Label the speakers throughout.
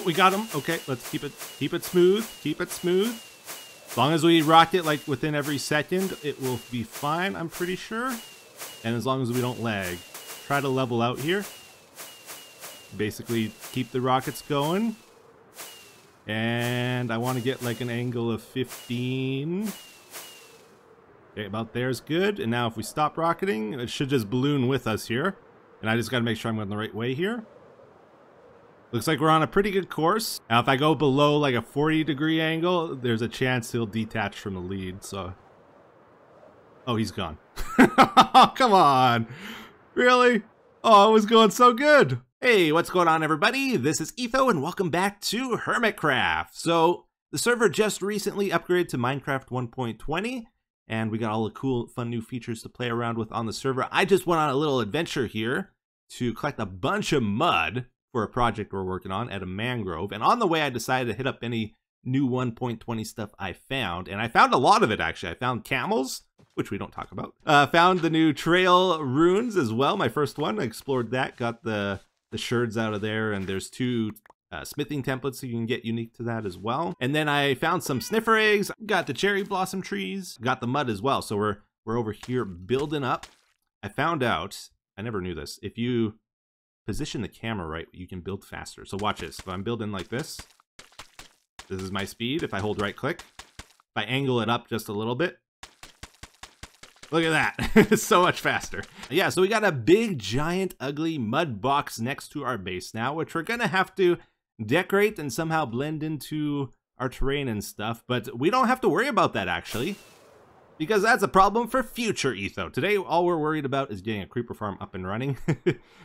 Speaker 1: Oh, we got him. Okay, let's keep it smooth. Keep it smooth. As long as we rock it like within every second, it will be fine, I'm pretty sure. And as long as we don't lag. Try to level out here. Basically, keep the rockets going. And I want to get like an angle of 15. Okay, about there's good. And now if we stop rocketing, it should just balloon with us here. And I just got to make sure I'm going the right way here. Looks like we're on a pretty good course. Now if I go below like a 40-degree angle, there's a chance he'll detach from the lead, so... Oh, he's gone. Come on! Really? Oh, it was going so good! Hey, what's going on everybody? This is Etho and welcome back to HermitCraft. So, the server just recently upgraded to Minecraft 1.20, and we got all the cool, fun new features to play around with on the server. I just went on a little adventure here to collect a bunch of mud for a project we're working on at a mangrove. And on the way, I decided to hit up any new 1.20 stuff I found. And I found a lot of it, actually. I found camels, which we don't talk about. Found the new trail runes as well. My first one, I explored that. Got the sherds out of there. And there's two smithing templates so you can get unique to that as well. And then I found some sniffer eggs. Got the cherry blossom trees. Got the mud as well. So we're over here building up. I found out, I never knew this, if you position the camera right, you can build faster. So watch this. If I'm building like this is my speed. If I hold right click, if I angle it up just a little bit, look at that. It's so much faster. Yeah, so we got a big, giant, ugly mud box next to our base now, which we're gonna have to decorate and somehow blend into our terrain and stuff, but we don't have to worry about that actually, because that's a problem for future Etho. Today, all we're worried about is getting a creeper farm up and running.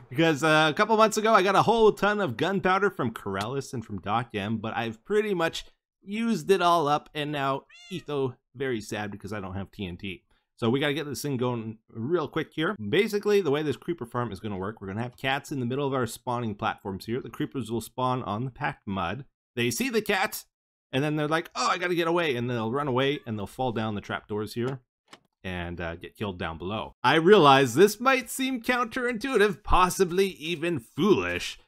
Speaker 1: Because a couple months ago, I got a whole ton of gunpowder from Corellis and from DocM, but I've pretty much used it all up, and now Etho very sad because I don't have TNT. So we gotta get this thing going real quick here. Basically, the way this creeper farm is gonna work, we're gonna have cats in the middle of our spawning platforms here. The creepers will spawn on the packed mud. They see the cat, and then they're like, oh, I gotta get away. And they'll run away and they'll fall down the trapdoors here and get killed down below. I realize this might seem counterintuitive, possibly even foolish,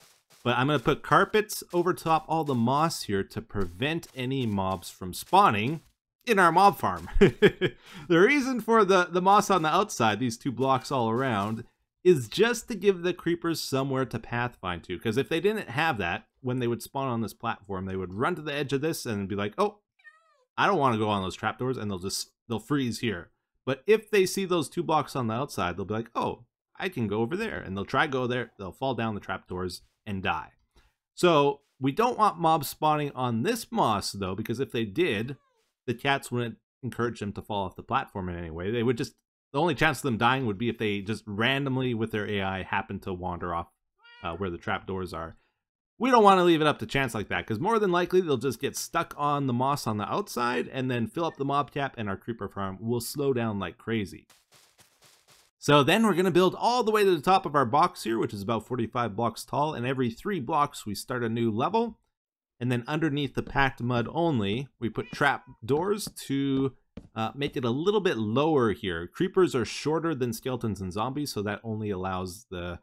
Speaker 1: but I'm gonna put carpets over top all the moss here to prevent any mobs from spawning in our mob farm. The reason for the moss on the outside, these two blocks all around, is just to give the creepers somewhere to pathfind to. Because if they didn't have that, when they would spawn on this platform, they would run to the edge of this and be like, oh, I don't want to go on those trapdoors, and they'll freeze here. But if they see those two blocks on the outside, they'll be like, oh, I can go over there. And they'll try go there, they'll fall down the trapdoors and die. So we don't want mobs spawning on this moss though, because if they did, the cats wouldn't encourage them to fall off the platform in any way. They would just, the only chance of them dying would be if they just randomly with their AI happen to wander off where the trapdoors are. We don't want to leave it up to chance like that, because more than likely they'll just get stuck on the moss on the outside and then fill up the mob cap, and our creeper farm will slow down like crazy. So then we're going to build all the way to the top of our box here, which is about 45 blocks tall, and every 3 blocks we start a new level. And then underneath the packed mud only, we put trap doors to make it a little bit lower here. Creepers are shorter than skeletons and zombies, so that only allows the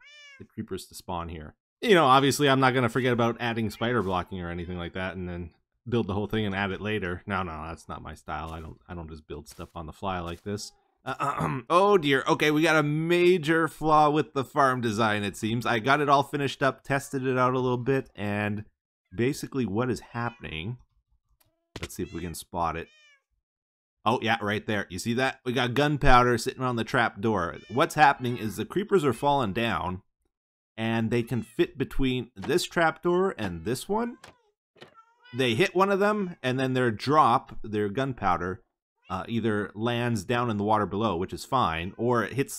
Speaker 1: creepers to spawn here. You know, obviously I'm not going to forget about adding spider blocking or anything like that and then build the whole thing and add it later. No, that's not my style. I don't just build stuff on the fly like this. Oh dear. Okay, we got a major flaw with the farm design, it seems. I got it all finished up, tested it out a little bit, and basically what is happening, let's see if we can spot it. Oh yeah, right there. You see that? We got gunpowder sitting on the trap door. What's happening is the creepers are falling down, and they can fit between this trapdoor and this one. They hit one of them, and then their their gunpowder, either lands down in the water below, which is fine, or it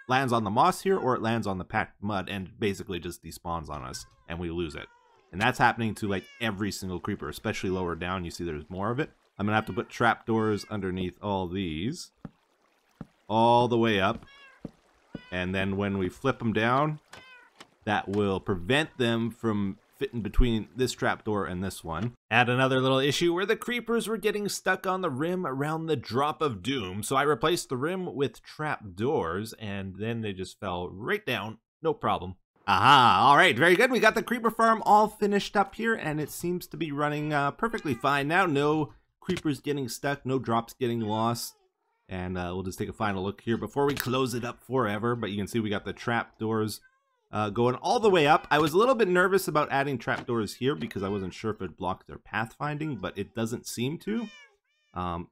Speaker 1: lands on the moss here, or it lands on the packed mud and basically just despawns on us, and we lose it. And that's happening to like every single creeper, especially lower down. You see there's more of it. I'm gonna have to put trapdoors underneath all these, all the way up. And then when we flip them down, that will prevent them from fitting between this trapdoor and this one. Add another little issue where the creepers were getting stuck on the rim around the drop of doom. So I replaced the rim with trapdoors, and then they just fell right down. No problem. Aha, all right, very good. We got the creeper farm all finished up here, and it seems to be running perfectly fine now. No creepers getting stuck, no drops getting lost. And we'll just take a final look here before we close it up forever. But you can see we got the trapdoors going all the way up. I was a little bit nervous about adding trapdoors here because I wasn't sure if it blocked their pathfinding, but it doesn't seem to.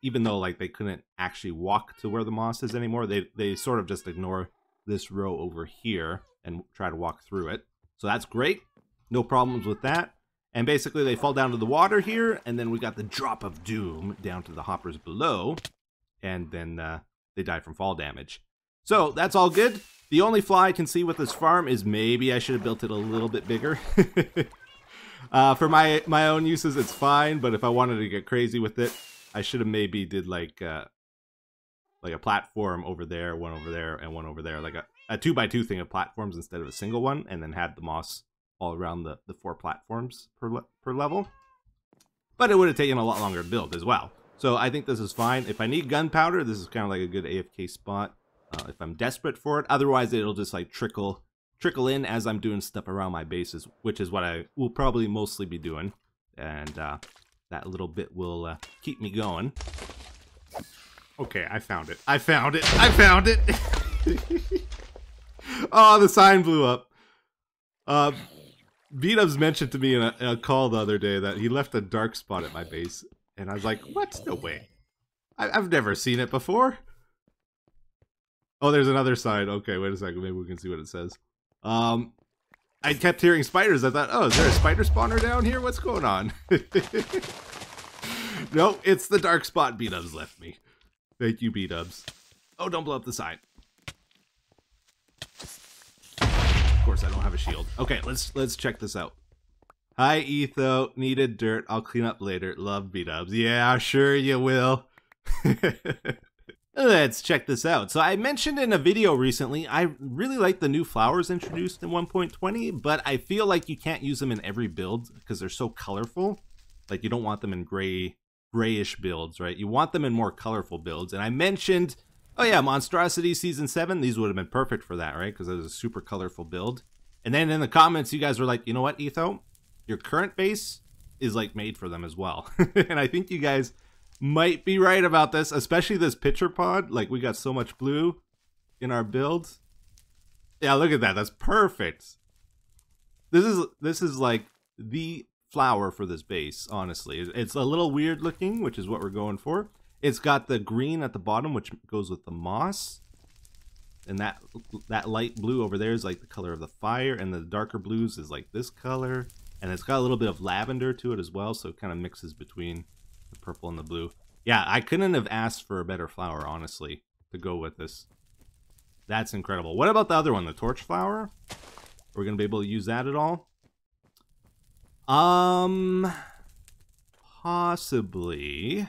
Speaker 1: Even though like they couldn't actually walk to where the moss is anymore, they sort of just ignore this row over here and try to walk through it. So that's great. No problems with that. And basically they fall down to the water here, and then we got the drop of doom down to the hoppers below, and then they die from fall damage. So that's all good. The only flaw I can see with this farm is maybe I should have built it a little bit bigger. For my own uses, it's fine, but if I wanted to get crazy with it, I should have maybe did like a platform over there, one over there, and one over there, like a 2x2 thing of platforms instead of a single one, and then had the moss all around the 4 platforms per level. But it would have taken a lot longer to build as well. So I think this is fine. If I need gunpowder, this is kind of like a good AFK spot if I'm desperate for it. Otherwise, it'll just like trickle in as I'm doing stuff around my bases, which is what I will probably mostly be doing. And that little bit will keep me going. Okay, I found it. I found it. I found it. Oh, the sign blew up. B-Dubs mentioned to me in a call the other day that he left a dark spot at my base. And I was like, what? No way. I've never seen it before. Oh, there's another sign. Okay, wait a second. Maybe we can see what it says. I kept hearing spiders. I thought, oh, is there a spider spawner down here? What's going on? No, it's the dark spot B-Dubs left me. Thank you, B-Dubs. Oh, don't blow up the sign. Of course, I don't have a shield. Okay, let's check this out. Hi, Etho. Needed dirt. I'll clean up later. Love B-Dubs. Yeah, sure you will. Let's check this out. So I mentioned in a video recently, I really like the new flowers introduced in 1.20, but I feel like you can't use them in every build because they're so colorful. Like you don't want them in grayish builds, right? You want them in more colorful builds. And I mentioned, oh yeah, Monstrosity Season 7, these would have been perfect for that, right? Because it was a super colorful build. And then in the comments, you guys were like, you know what, Etho? Your current base is like made for them as well. And I think you guys might be right about this, especially this pitcher pod. Like we got so much blue in our build. Yeah, look at that. That's perfect. This is like the flower for this base, honestly. It's a little weird looking, which is what we're going for. It's got the green at the bottom, which goes with the moss. And that light blue over there is like the color of the fire, and the darker blues is like this color. And it's got a little bit of lavender to it as well, so it kind of mixes between the purple and the blue. Yeah, I couldn't have asked for a better flower, honestly, to go with this. That's incredible. What about the other one, the torch flower? Are we going to be able to use that at all? Possibly.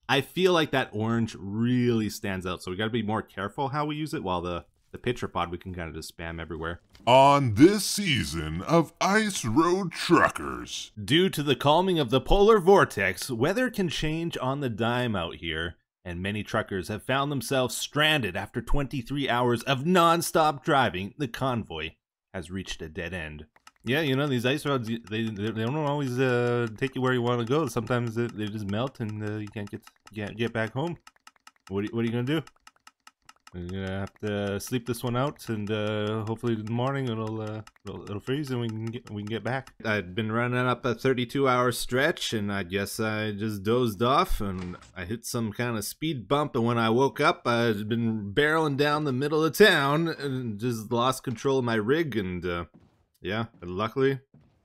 Speaker 1: I feel like that orange really stands out, so we got to be more careful how we use it, while the pitcher pod we can kind of just spam everywhere.
Speaker 2: On this season of Ice Road Truckers.
Speaker 1: Due to the calming of the polar vortex, weather can change on the dime out here, and many truckers have found themselves stranded after 23 hours of non-stop driving. The convoy has reached a dead end. Yeah, you know, these ice roads, they don't always take you where you want to go. Sometimes they just melt and you can't get back home. What are you going to do? We're gonna have to sleep this one out, and hopefully in the morning it'll freeze and we can get back. I'd been running up a 32-hour stretch, and I guess I just dozed off, and I hit some kind of speed bump. And when I woke up, I'd been barreling down the middle of town and just lost control of my rig. And yeah, and luckily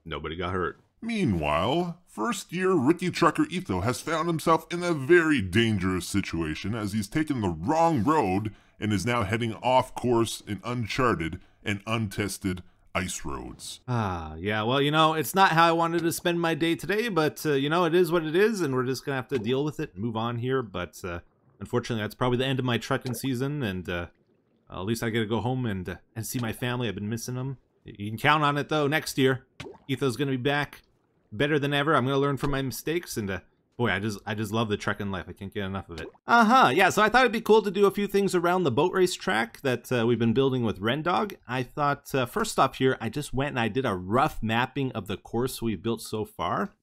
Speaker 1: nobody got hurt.
Speaker 2: Meanwhile, first-year rookie trucker Etho has found himself in a very dangerous situation as he's taken the wrong road and is now heading off course in uncharted and untested ice roads.
Speaker 1: Yeah, well, you know, it's not how I wanted to spend my day today, but, you know, it is what it is, and we're just gonna have to deal with it and move on here. But, unfortunately, that's probably the end of my trucking season, and at least I get to go home and see my family. I've been missing them. You can count on it, though. Next year, Etho's gonna be back better than ever. I'm gonna learn from my mistakes, and Boy, I just love the trekking life. I can't get enough of it. Yeah, so I thought it'd be cool to do a few things around the boat race track that we've been building with Rendog. I thought, first off here, I just went and I did a rough mapping of the course we've built so far.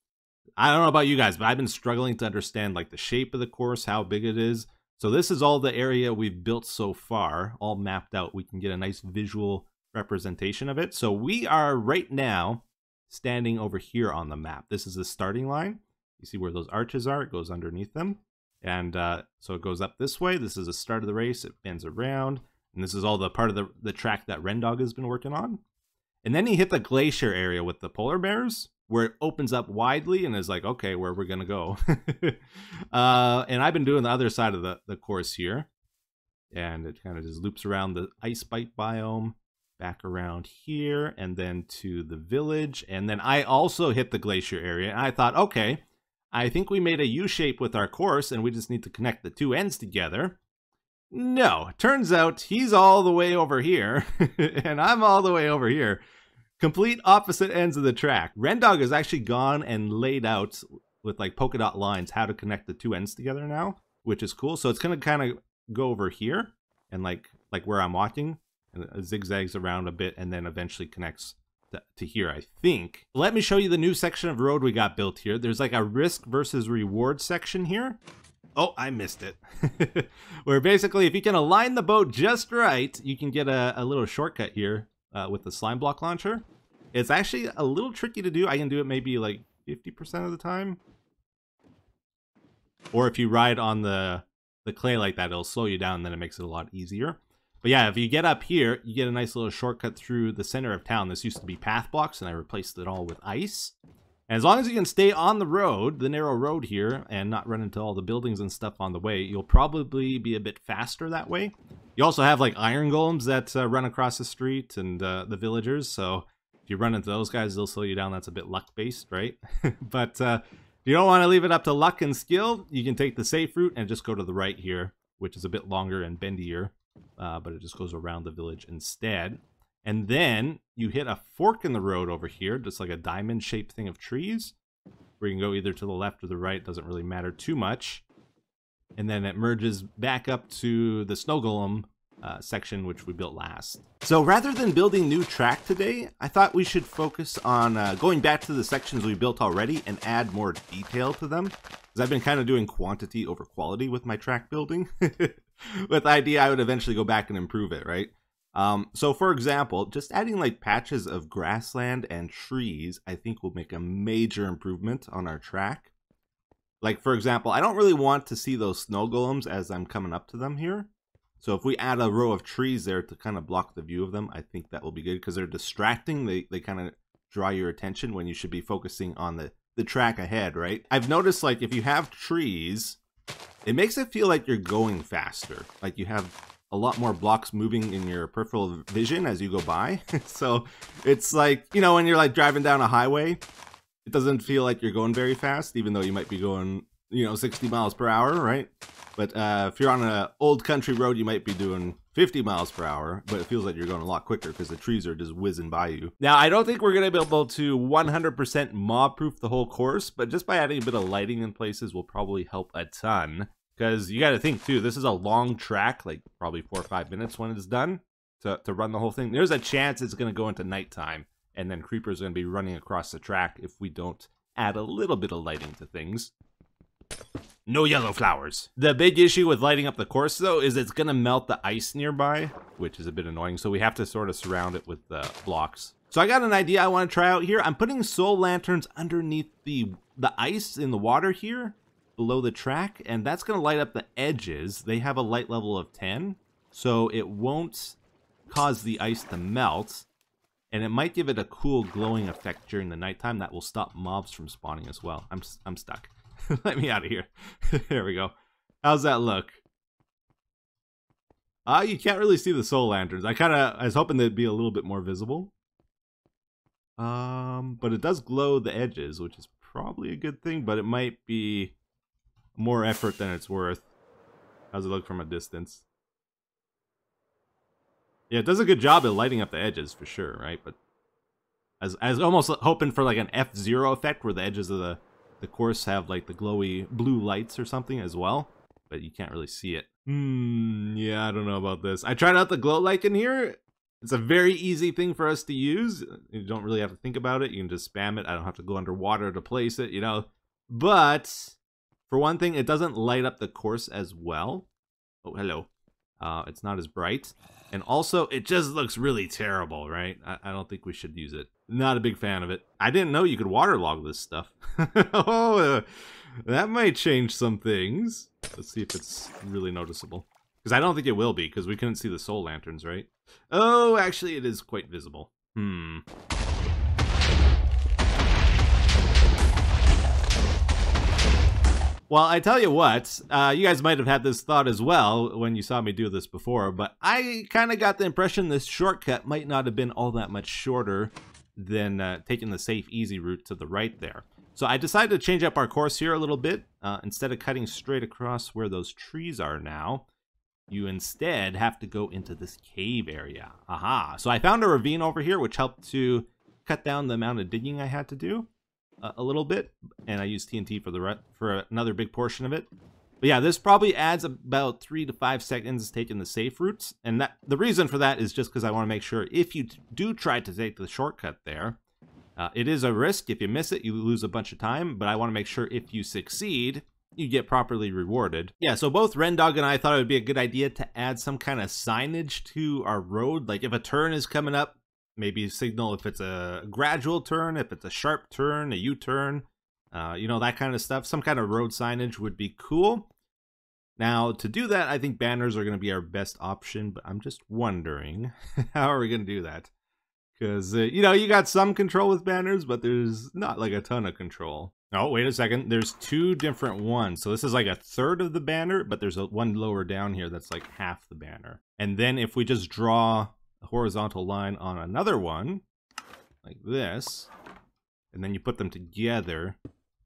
Speaker 1: I don't know about you guys, but I've been struggling to understand like the shape of the course, how big it is. So this is all the area we've built so far, all mapped out. We can get a nice visual representation of it. So we are right now standing over here on the map. This is the starting line. You see where those arches are? It goes underneath them. And so it goes up this way. This is the start of the race. It bends around. And this is all the part of the track that Rendog has been working on. And then he hit the glacier area with the polar bears, where it opens up widely and is like, okay, where we're going to go. And I've been doing the other side of the course here. And it kind of just loops around the ice bite biome, back around here, and then to the village. And then I also hit the glacier area. And I thought, okay, I think we made a U-shape with our course, and we just need to connect the two ends together. No, turns out he's all the way over here, and I'm all the way over here. Complete opposite ends of the track. Rendog has actually gone and laid out with like polka dot lines how to connect the two ends together now, which is cool. So it's going to kind of go over here and like where I'm walking, and it zigzags around a bit and then eventually connects to here, I think. Let me show you the new section of road we got built here. There's like a risk versus reward section here. Oh, I missed it. Where basically if you can align the boat just right, you can get a little shortcut here with the slime block launcher. It's actually a little tricky to do. I can do it maybe like 50% of the time. Or if you ride on the clay like that, it'll slow you down and then it makes it a lot easier. But yeah, if you get up here, you get a nice little shortcut through the center of town. This used to be path blocks, and I replaced it all with ice. And as long as you can stay on the road, the narrow road here, and not run into all the buildings and stuff on the way, you'll probably be a bit faster that way. You also have like iron golems that run across the street and the villagers. So if you run into those guys, they'll slow you down. That's a bit luck-based, right? But if you don't want to leave it up to luck and skill, you can take the safe route and just go to the right here, which is a bit longer and bendier. But it just goes around the village instead. And then you hit a fork in the road over here, just like a diamond-shaped thing of trees, where you can go either to the left or the right. Doesn't really matter too much. And then it merges back up to the snow golem section, which we built last. So rather than building new track today, I thought we should focus on going back to the sections we built already and add more detail to them. Because I've been kind of doing quantity over quality with my track building. With the idea I would eventually go back and improve it, right? So for example, just adding like patches of grassland and trees, I think will make a major improvement on our track. Like for example, I don't really want to see those snow golems as I'm coming up to them here. So if we add a row of trees there to kind of block the view of them, I think that will be good because they're distracting. They kind of draw your attention when you should be focusing on the track ahead, right? I've noticed like if you have trees, it makes it feel like you're going faster. Like you have a lot more blocks moving in your peripheral vision as you go by. So it's like, you know, when you're like driving down a highway, it doesn't feel like you're going very fast, even though you might be going, you know, 60 miles per hour, right? But if you're on an old country road, you might be doing 50 miles per hour, but it feels like you're going a lot quicker because the trees are just whizzing by you. Now, I don't think we're going to be able to 100% mob-proof the whole course, but just by adding a bit of lighting in places will probably help a ton. Because you got to think, too, this is a long track, like probably 4 or 5 minutes when it's done to run the whole thing. There's a chance it's going to go into nighttime, and then creepers are going to be running across the track if we don't add a little bit of lighting to things. No yellow flowers. The big issue with lighting up the course, though, is it's going to melt the ice nearby, which is a bit annoying. So we have to sort of surround it with blocks. So I got an idea I want to try out here. I'm putting soul lanterns underneath the ice in the water here, below the track, and that's going to light up the edges. They have a light level of 10, so it won't cause the ice to melt, and it might give it a cool glowing effect during the nighttime that will stop mobs from spawning as well. I'm stuck. Let me out of here. There we go. How's that look? You can't really see the soul lanterns. I was hoping they'd be a little bit more visible. But it does glow the edges, which is probably a good thing, but it might be more effort than it's worth. How's it look from a distance? Yeah, it does a good job at lighting up the edges for sure, right? But as almost hoping for like an F-Zero effect where the edges of the course have like the glowy blue lights or something as well, but you can't really see it. Yeah, I don't know about this. I tried out the glow light in here. It's a very easy thing for us to use. You don't really have to think about it. You can just spam it. I don't have to go underwater to place it, you know. But for one thing, it doesn't light up the course as well. Oh, hello. It's not as bright. And also, it just looks really terrible, right? I don't think we should use it. Not a big fan of it. I didn't know you could waterlog this stuff. Oh, that might change some things. Let's see if it's really noticeable. Because I don't think it will be, because we couldn't see the soul lanterns, right? Oh, actually, it is quite visible. Well, I tell you what, you guys might have had this thought as well when you saw me do this before, but I kind of got the impression this shortcut might not have been all that much shorter than taking the safe, easy route to the right there. So I decided to change up our course here a little bit. Instead of cutting straight across where those trees are now, you instead have to go into this cave area. Aha! So I found a ravine over here, which helped to cut down the amount of digging I had to do a little bit, and I used TNT for another big portion of it. But yeah, this probably adds about 3 to 5 seconds taking the safe routes, and the reason for that is just because I want to make sure if you do try to take the shortcut there, it is a risk. If you miss it, you lose a bunch of time, but I want to make sure if you succeed, you get properly rewarded. Yeah, so both Rendog and I thought it would be a good idea to add some kind of signage to our road. Like if a turn is coming up, maybe signal if it's a gradual turn, if it's a sharp turn, a U-turn, you know, that kind of stuff. Some kind of road signage would be cool. Now, to do that, I think banners are going to be our best option, but I'm just wondering, how are we going to do that? Because, you know, you got some control with banners, but there's not like a ton of control. Oh, wait a second. There's 2 different ones. So this is like a third of the banner, but there's one lower down here that's like half the banner. And then if we just draw a horizontal line on another one, like this, and then you put them together,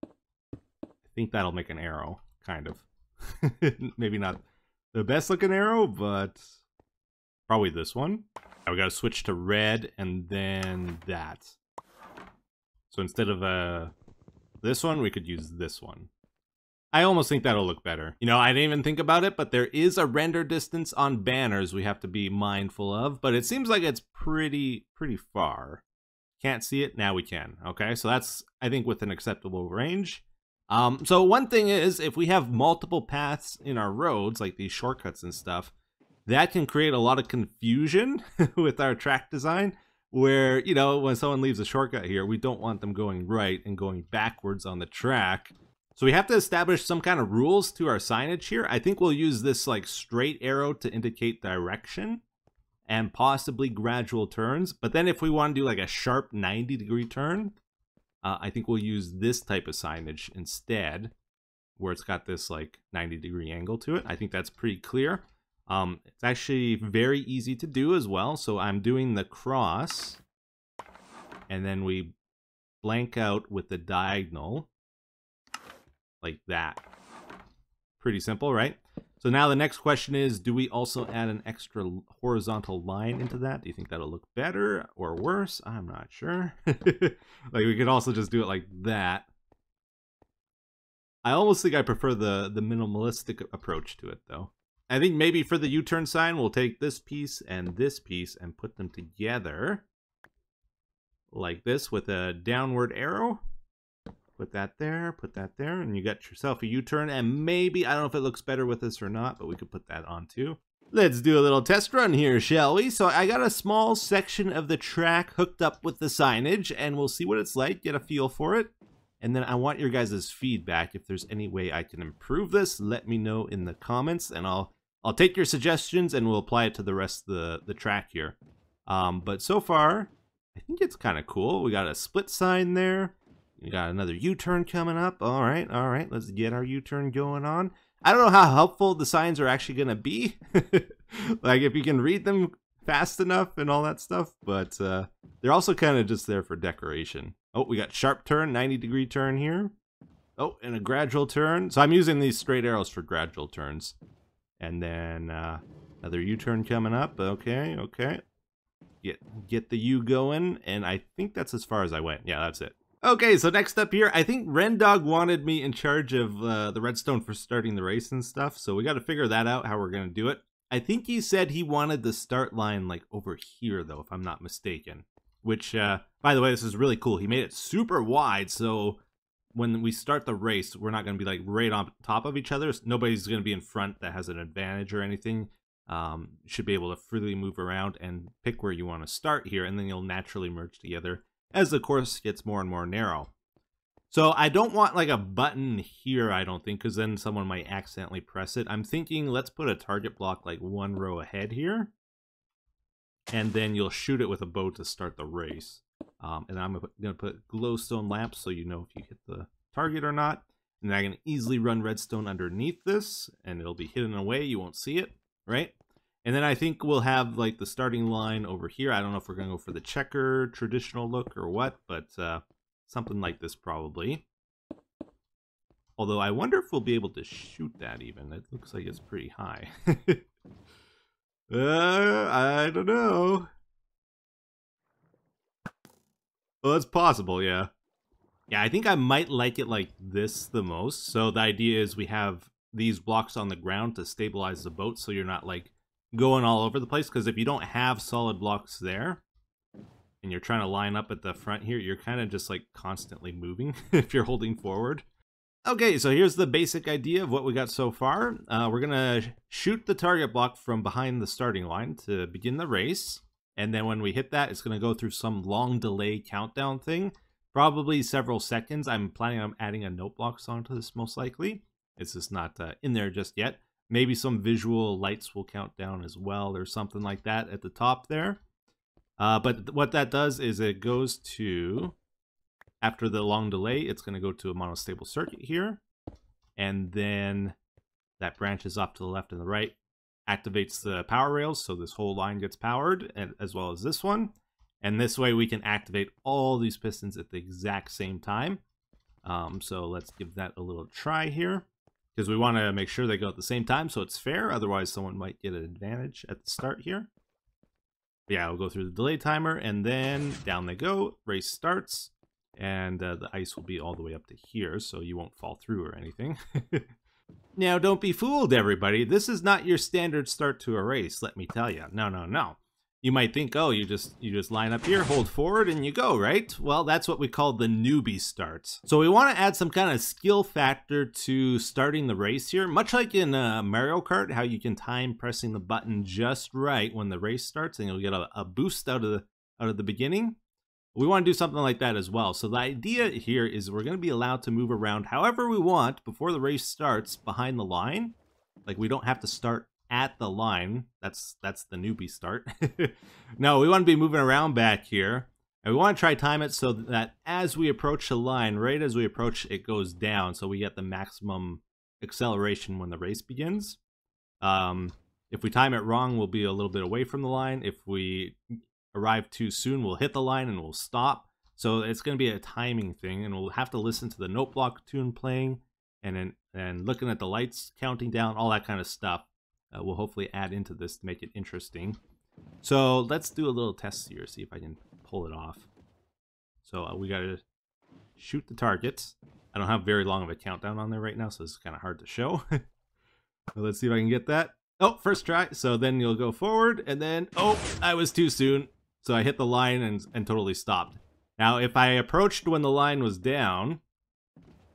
Speaker 1: I think that'll make an arrow, kind of. Maybe not the best looking arrow, but probably this one. Now we gotta switch to red and then that. So instead of this one, we could use this one. I almost think that'll look better. You know, I didn't even think about it, but there is a render distance on banners we have to be mindful of, but it seems like it's pretty far. Can't see it? Now we can. Okay, so that's, I think, within acceptable range. So one thing is, if we have multiple paths in our roads, like these shortcuts and stuff, that can create a lot of confusion with our track design, where, you know, when someone leaves a shortcut here, we don't want them going right and going backwards on the track. So we have to establish some kind of rules to our signage here. I think we'll use this like straight arrow to indicate direction and possibly gradual turns. But then if we want to do like a sharp 90-degree turn, I think we'll use this type of signage instead, where it's got this like 90-degree angle to it. I think that's pretty clear. It's actually very easy to do as well. So I'm doing the cross, and then we blank out with the diagonal like that. Pretty simple, right? So now the next question is, do we also add an extra horizontal line into that? Do you think that'll look better or worse? I'm not sure. Like we could also just do it like that. I almost think I prefer the minimalistic approach to it though. I think maybe for the U-turn sign, we'll take this piece and put them together like this with a downward arrow. Put that there, and you got yourself a U-turn, and maybe, I don't know if it looks better with this or not, but we could put that on too. Let's do a little test run here, shall we? So I got a small section of the track hooked up with the signage, and we'll see what it's like, get a feel for it. And then I want your guys' feedback. If there's any way I can improve this, let me know in the comments, and I'll take your suggestions and we'll apply it to the rest of the track here. But so far, I think it's kind of cool. We got a split sign there. We got another U-turn coming up. All right, let's get our U-turn going on. I don't know how helpful the signs are actually going to be. Like if you can read them fast enough and all that stuff, but they're also kind of just there for decoration. Oh, we got sharp turn, 90-degree turn here. Oh, and a gradual turn. So I'm using these straight arrows for gradual turns. And then another U-turn coming up. Okay. Get the U going, and I think that's as far as I went. Yeah, that's it. Okay, so next up here, I think Rendog wanted me in charge of the redstone for starting the race and stuff, so we got to figure that out, how we're going to do it. I think he said he wanted the start line like over here, though, if I'm not mistaken. Which, by the way, this is really cool. He made it super wide, so when we start the race, we're not going to be like right on top of each other. Nobody's going to be in front that has an advantage or anything. Should be able to freely move around and pick where you want to start here, and then you'll naturally merge together as the course gets more and more narrow. So I don't want like a button here, I don't think, because then someone might accidentally press it. I'm thinking let's put a target block like one row ahead here, and then you'll shoot it with a bow to start the race. And I'm going to put glowstone lamps so you know if you hit the target or not. And I can easily run redstone underneath this, and it'll be hidden away, you won't see it, right? And then I think we'll have like the starting line over here. I don't know if we're going to go for the checker traditional look or what, but something like this probably. Although I wonder if we'll be able to shoot that even. It looks like it's pretty high. I don't know. Well, it's possible, yeah. Yeah, I think I might like it like this the most. So the idea is we have these blocks on the ground to stabilize the boat so you're not like going all over the place, because if you don't have solid blocks there and you're trying to line up at the front here, you're kind of just like constantly moving if you're holding forward. Okay, so here's the basic idea of what we got so far. We're gonna shoot the target block from behind the starting line to begin the race, and then when we hit that, it's gonna go through some long delay countdown thing, probably several seconds. I'm planning on adding a note block song to this most likely. It's just not in there just yet. Maybe some visual lights will count down as well or something like that at the top there. But what that does is it goes to, after the long delay, it's going to go to a monostable circuit here. And then that branches off to the left and the right, activates the power rails, so this whole line gets powered, as well as this one. And this way we can activate all these pistons at the exact same time. So let's give that a little try here, because we want to make sure they go at the same time so it's fair. Otherwise, someone might get an advantage at the start here. Yeah, we'll go through the delay timer, and then down they go. Race starts, and the ice will be all the way up to here, so you won't fall through or anything. Now, don't be fooled, everybody. This is not your standard start to a race, let me tell you. No, no, no. You might think, oh, you just line up here, hold forward, and you go, right? Well, that's what we call the newbie starts. So we want to add some kind of skill factor to starting the race here, much like in Mario Kart, how you can time pressing the button just right when the race starts, and you'll get a boost out of the beginning. We want to do something like that as well. So the idea here is we're going to be allowed to move around however we want before the race starts behind the line. Like, we don't have to start at the line. That's the newbie start. No, we want to be moving around back here, and we want to try time it so that as we approach the line, right as we approach, it goes down, so we get the maximum acceleration when the race begins. If we time it wrong, we'll be a little bit away from the line. If we arrive too soon, we'll hit the line and we'll stop. So it's going to be a timing thing, and we'll have to listen to the note block tune playing, and looking at the lights counting down, all that kind of stuff. We'll hopefully add into this to make it interesting. So let's do a little test here, see if I can pull it off. So we gotta shoot the targets. I don't have very long of a countdown on there right now, so it's kind of hard to show. Let's see if I can get that. Oh, first try. So then you'll go forward, and then, oh, I was too soon. So I hit the line and totally stopped. Now, if I approached when the line was down,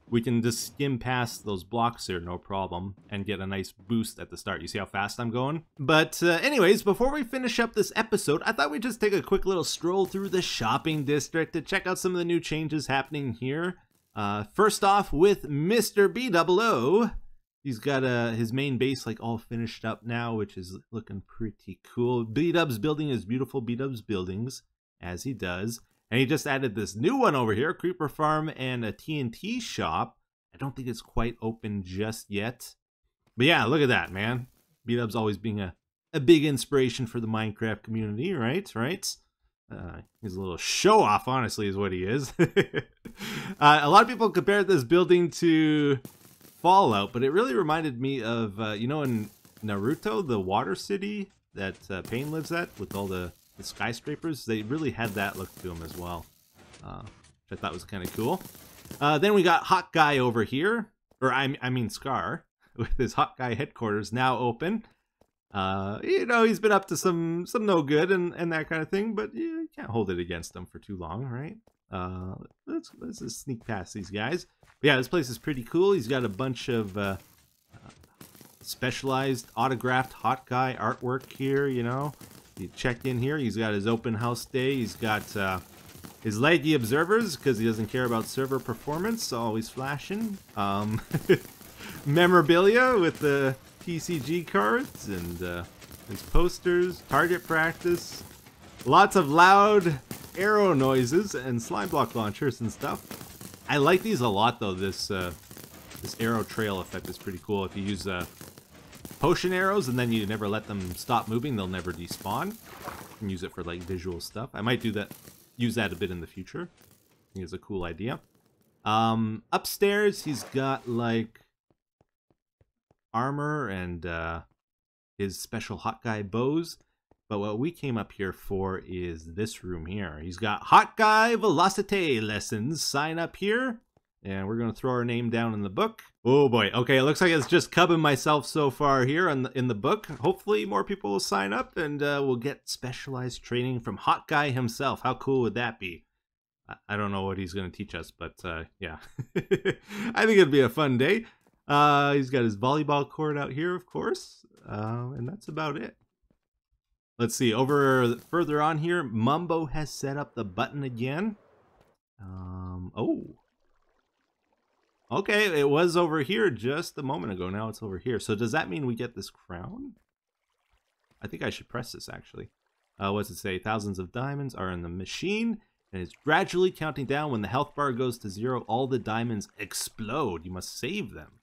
Speaker 1: we can just skim past those blocks here, no problem, and get a nice boost at the start. You see how fast I'm going? But anyways, before we finish up this episode, I thought we'd just take a quick little stroll through the shopping district to check out some of the new changes happening here. First off, with Mr. B00. He's got his main base like all finished up now, which is looking pretty cool. B-Dub's building his beautiful B-Dub's buildings, as he does. And he just added this new one over here, Creeper Farm and a TNT shop. I don't think it's quite open just yet. But yeah, look at that, man. B-Dub's always being a big inspiration for the Minecraft community, right? He's a little show-off, honestly, is what he is. A lot of people compared this building to Fallout, but it really reminded me of, you know, in Naruto, the water city that Pain lives at with all the skyscrapers. They really had that look to them as well. which I thought was kind of cool. Then we got Hot Guy over here, or I mean Scar, with his Hot Guy headquarters now open. You know, he's been up to some no good and that kind of thing, but you can't hold it against him for too long, right? Let's just sneak past these guys. But yeah, this place is pretty cool. He's got a bunch of specialized autographed Hot Guy artwork here, you know. You check in here, he's got his open house day, he's got his laggy observers, because he doesn't care about server performance, always flashing. Memorabilia with the TCG cards and his posters, target practice, lots of loud arrow noises and slime block launchers and stuff. I like these a lot though. This arrow trail effect is pretty cool. If you use potion arrows and then you never let them stop moving, they'll never despawn. You can use it for like visual stuff. I might use that a bit in the future. I think it's a cool idea. Upstairs he's got like armor and his special Hot Guy bows, but what we came up here for is this room here. He's got Hot Guy Velocity lessons. Sign up here, and we're gonna throw our name down in the book. Oh boy, okay, it looks like it's just Cub and myself so far here in the book. Hopefully more people will sign up, and we'll get specialized training from Hot Guy himself. How cool would that be? I don't know what he's gonna teach us, but yeah. I think it'd be a fun day. He's got his volleyball court out here, of course, and that's about it. Let's see, further on here, Mumbo has set up the button again. Oh. Okay, it was over here just a moment ago, now it's over here. So does that mean we get this crown? I think I should press this, actually. What's it say? Thousands of diamonds are in the machine, and it's gradually counting down. When the health bar goes to 0, all the diamonds explode. You must save them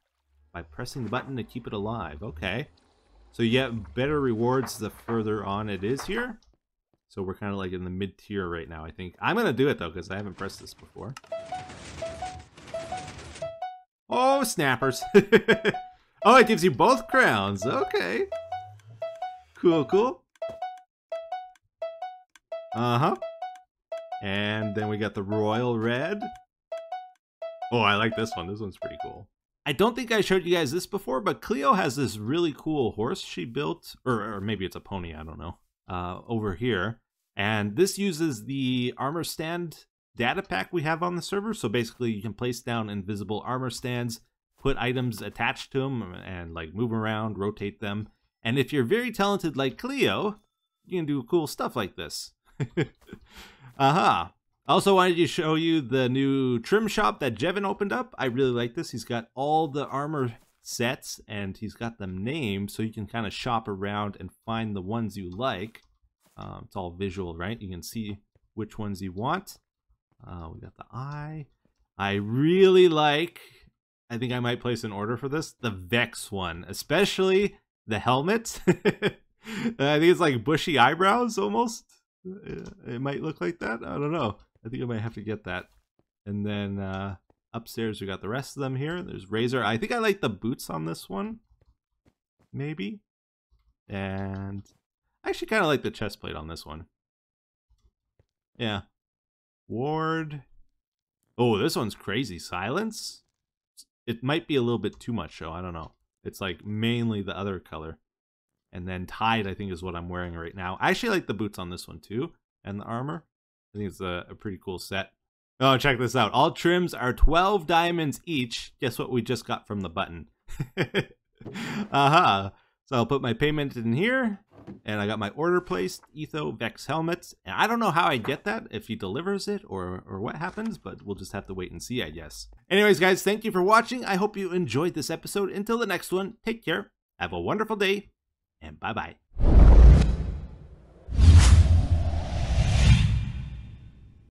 Speaker 1: by pressing the button to keep it alive. Okay. So you get better rewards the further on it is here. So we're kind of like in the mid-tier right now, I think. I'm going to do it, though, because I haven't pressed this before. Oh, snappers. Oh, it gives you both crowns. Okay. Cool, cool. Uh-huh. And then we got the royal red. Oh, I like this one. This one's pretty cool. I don't think I showed you guys this before, but Cleo has this really cool horse she built, or maybe it's a pony, I don't know, over here. And this uses the armor stand data pack we have on the server. So basically you can place down invisible armor stands, put items attached to them, and like move around, rotate them. And if you're very talented like Cleo, you can do cool stuff like this. Uh-huh. Also wanted to show you the new trim shop that Jevin opened up. I really like this. He's got all the armor sets and he's got them named so you can kind of shop around and find the ones you like. It's all visual, right? You can see which ones you want. We got the eye. I really like, I think I might place an order for this, the Vex one, especially the helmet. I think it's like bushy eyebrows almost. It might look like that. I don't know. I think I might have to get that. And then upstairs we got the rest of them here. There's Razor. I think I like the boots on this one. Maybe. And I actually kind of like the chest plate on this one. Yeah. Ward. Oh, this one's crazy. Silence. It might be a little bit too much though. I don't know. It's like mainly the other color. And then Tide, I think, is what I'm wearing right now. I actually like the boots on this one too. And the armor. I think it's a pretty cool set. Oh, check this out. All trims are 12 diamonds each. Guess what we just got from the button? Uh-huh. So I'll put my payment in here. And I got my order placed. Etho Vex helmets. And I don't know how I get that, if he delivers it or what happens. But we'll just have to wait and see, I guess. Anyways, guys, thank you for watching. I hope you enjoyed this episode. Until the next one, take care. Have a wonderful day. And bye-bye.